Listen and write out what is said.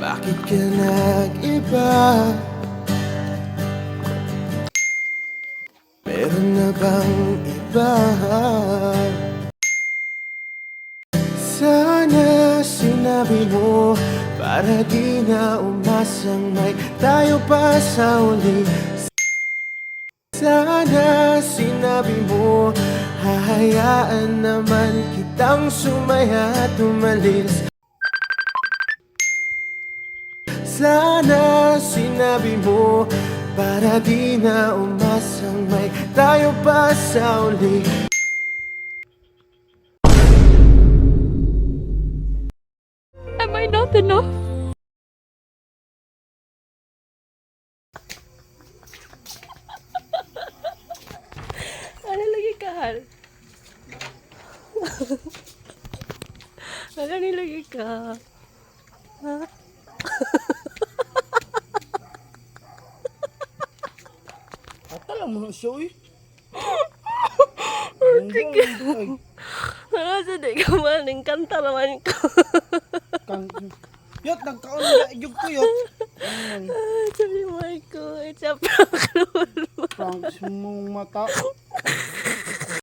Bakit ka nag-iba? Meron na bang iba? Sana sinabi mo para di na umasang may tayo pa sa uli. Sana sinabi mo hahayaan naman kitang sumaya at umalis. Sana sinabi mo para di na umasang may tayo pa sa uli. Am I not enough? Ano lagi ka, Hal? Ano nilagay ka? Ha? Atala mo na siya, uy. Ano sa di ka man? Kanta naman ko. Yot, nagkaon na yung ko, yot. Sabi mo ko, it's a prank, lolo. Pranks mong mata.